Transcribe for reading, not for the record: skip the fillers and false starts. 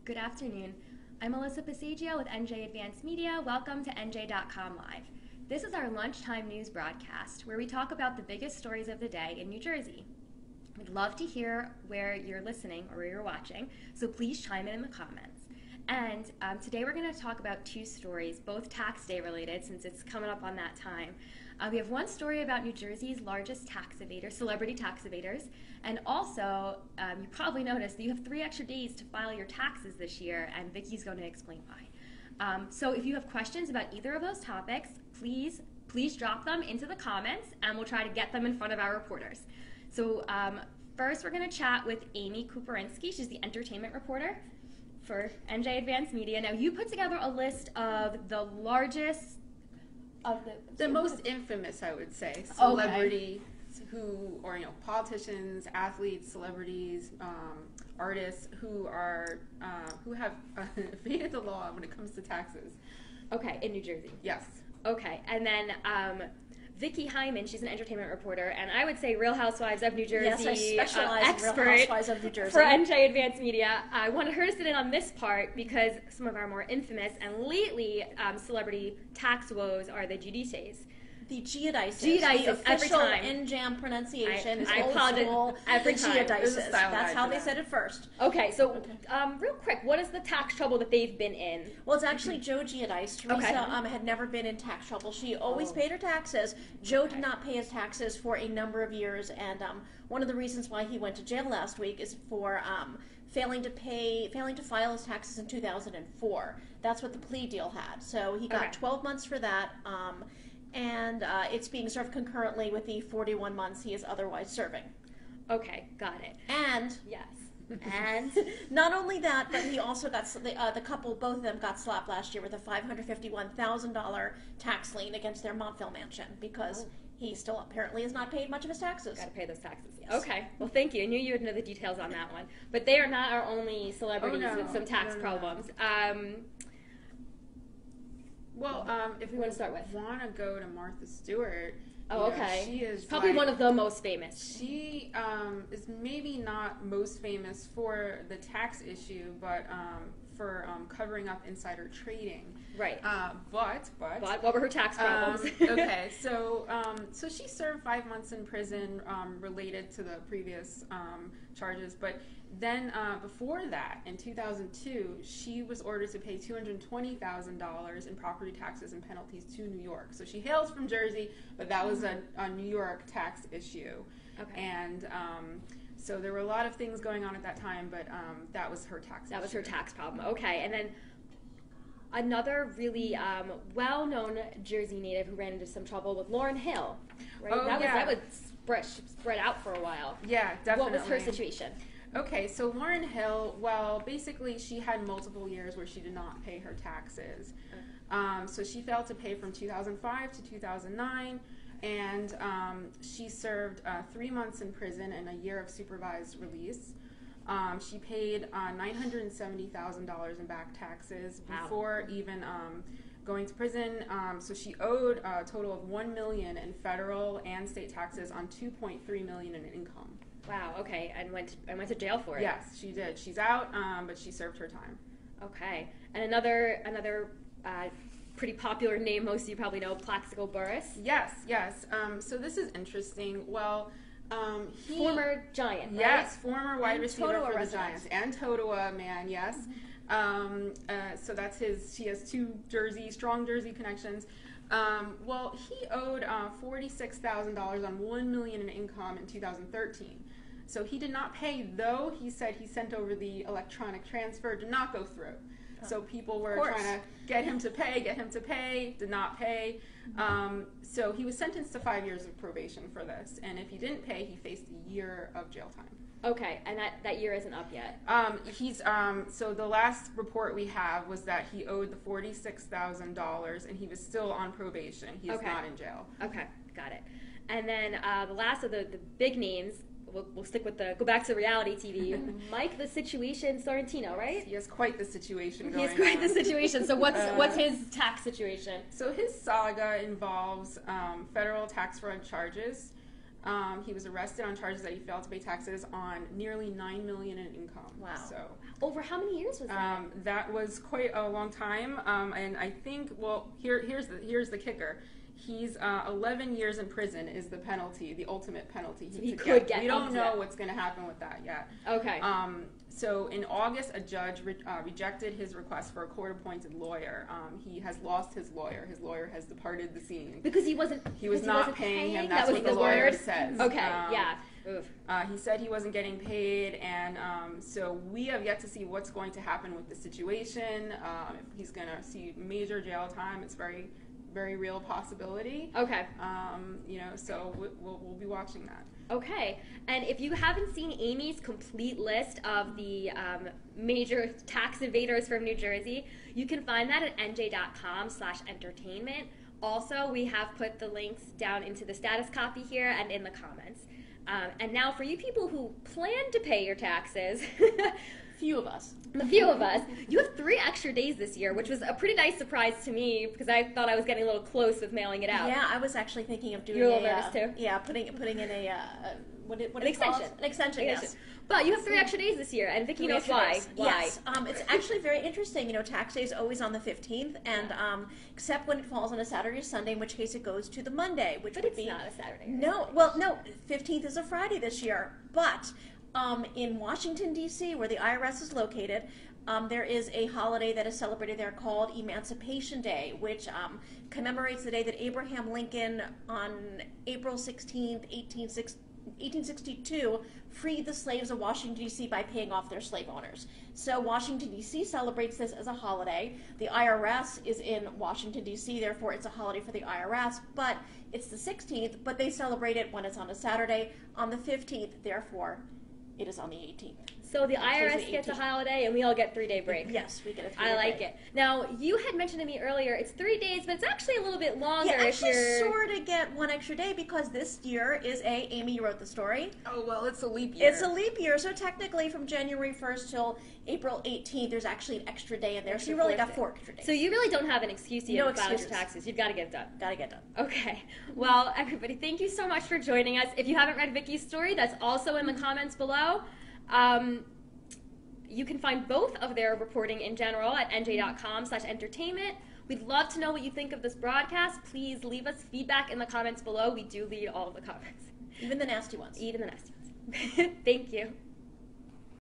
Good afternoon. I'm Melissa Passaggio with NJ Advanced Media. Welcome to NJ.com Live. This is our lunchtime news broadcast where we talk about the biggest stories of the day in New Jersey. We'd love to hear where you're listening or where you're watching, so please chime in the comments. And today we're going to talk about two stories, both tax day related since it's coming up on that time. We have one story about New Jersey's largest tax evaders, celebrity tax evaders, and also you probably noticed that you have 3 extra days to file your taxes this year, and Vicky's going to explain why. So if you have questions about either of those topics, please drop them into the comments, and we'll try to get them in front of our reporters. So first we're going to chat with Amy Kuperinski. She's the entertainment reporter for NJ Advanced Media. Now you put together a list of the largest of the most infamous, I would say, celebrity who, or politicians, athletes, celebrities, artists who have evaded the law when it comes to taxes. Okay, in New Jersey. Yes. Okay, and then Vicky Hyman, she's an entertainment reporter, and I would say Real Housewives of New Jersey yes, I specialize in Real Housewives of New Jersey for NJ Advanced Media. I wanted her to sit in on this part because some of our more infamous and lately celebrity tax woes are the Giudices. The Giudices. Giudices, the every official time. NJAM pronunciation is I old apologize school. every the time. Giudices. That's how they said it first. Okay, so real quick, what is the tax trouble that they've been in? Well, it's actually Joe Giudice. Teresa had never been in tax trouble. She always paid her taxes. Joe did not pay his taxes for a number of years, and one of the reasons why he went to jail last week is for failing to file his taxes in 2004. That's what the plea deal had. So he got 12 months for that. And it's being served concurrently with the 41 months he is otherwise serving. Okay, got it. And yes, and not only that, but he also got the couple, both of them got slapped last year with a $551,000 tax lien against their Montville mansion because he still apparently has not paid much of his taxes. Got to pay those taxes. Yes. Okay, well, thank you. I knew you would know the details on that one, but they are not our only celebrities with some tax problems. Well, if we want to start with, want to go to Martha Stewart. She is probably one of the most famous. She is maybe not most famous for the tax issue, but for covering up insider trading. Right. But what were her tax problems? Okay, so she served 5 months in prison related to the previous charges, but then before that, in 2002, she was ordered to pay $220,000 in property taxes and penalties to New York. So she hails from Jersey, but that was a New York tax issue. Okay. And so there were a lot of things going on at that time, but that was her tax issue. That was her tax problem. Okay, and then another really well-known Jersey native who ran into some trouble with Lauryn Hill. Right? Oh, that was spread out for a while. Yeah, definitely. What was her situation? Okay, so Lauryn Hill, well, basically she had multiple years where she did not pay her taxes. So she failed to pay from 2005 to 2009, and she served 3 months in prison and a year of supervised release. She paid $970,000 in back taxes before even going to prison. So she owed a total of $1 million in federal and state taxes on $2.3 million in income. Wow. Okay, and went to jail for it. Yes, she did. She's out, but she served her time. Okay, and another pretty popular name, most of you probably know, Plaxico Burress. Yes. So this is interesting. Well, former Giant. Right? Yes, former wide receiver Totowa for the Giants and Totowa man. Yes. So that's his. He has 2 strong Jersey connections. Well, he owed $46,000 on $1 million in income in 2013. So he did not pay, though he said he sent over the electronic transfer, did not go through. So people were trying to get him to pay, did not pay. So he was sentenced to 5 years of probation for this. And if he didn't pay, he faced a year of jail time. Okay, and that year isn't up yet. So the last report we have was that he owed the $46,000 and he was still on probation. He is not in jail. Okay, got it. And then the last of the big names, we'll stick with go back to reality TV. Mike the Situation Sorrentino, right? He has quite the situation going on. He has quite the situation. So what's his tax situation? So his saga involves federal tax fraud charges. He was arrested on charges that he failed to pay taxes on nearly $9 million in income. Wow. So over how many years was that? that was quite a long time. And I think, well, here's the kicker. He's 11 years in prison is the penalty, the ultimate penalty he could get. We don't know what's going to happen with that yet. Okay. So in August, a judge rejected his request for a court-appointed lawyer. He has lost his lawyer. His lawyer has departed the scene Because he was not paying him. That's what the lawyer says. Okay. Yeah. Oof. He said he wasn't getting paid, and so we have yet to see what's going to happen with the situation. If he's going to see major jail time, it's very, very real possibility. Okay. So we'll be watching that. Okay, and if you haven't seen Amy's complete list of the major tax evaders from New Jersey, you can find that at NJ.com/entertainment. Also, we have put the links down into the status copy here and in the comments. And now for you people who plan to pay your taxes, Few of us. the few of us, you have 3 extra days this year, which was a pretty nice surprise to me because I thought I was getting a little close with mailing it out. Yeah, I was actually thinking of doing You're a little nervous too? Yeah, putting in a what An do you call extension. it? An extension. Yes. But you have 3 extra days this year, and Vicki knows why. Yes, it's actually very interesting. Tax day is always on the 15th, and except when it falls on a Saturday or Sunday, in which case it goes to the Monday, which But would it's be not a Saturday. no. 15th is a Friday this year, but in Washington D.C., where the IRS is located, there is a holiday that is celebrated there called Emancipation Day, which commemorates the day that Abraham Lincoln, on April 16th, 1862, freed the slaves of Washington, D.C. by paying off their slave owners. So Washington, D.C. celebrates this as a holiday. The IRS is in Washington, D.C., therefore it's a holiday for the IRS, but it's the 16th, but they celebrate it when it's on a Saturday. On the 15th, therefore, it is on the 18th. So the IRS gets a holiday, and we all get 3-day break. Yes, we get a 3-day break. I like it. Now, you had mentioned to me earlier, it's 3 days, but it's actually a little bit longer. You actually sort of get 1 extra day because this year is Amy, you wrote the story. Oh, well, it's a leap year. It's a leap year, so technically from January 1st till April 18th, there's actually an extra day in there. So you really got 4 extra days. So you really don't have an excuse to No file your excuses. taxes. You've got to get it done. Gotta get done. Okay. Well, everybody, thank you so much for joining us. If you haven't read Vicki's story, that's also in the comments below. You can find both of their reporting in general at NJ.com/entertainment. We'd love to know what you think of this broadcast. Please leave us feedback in the comments below. We do read all of the comments. Even the nasty ones. Even the nasty ones. Thank you.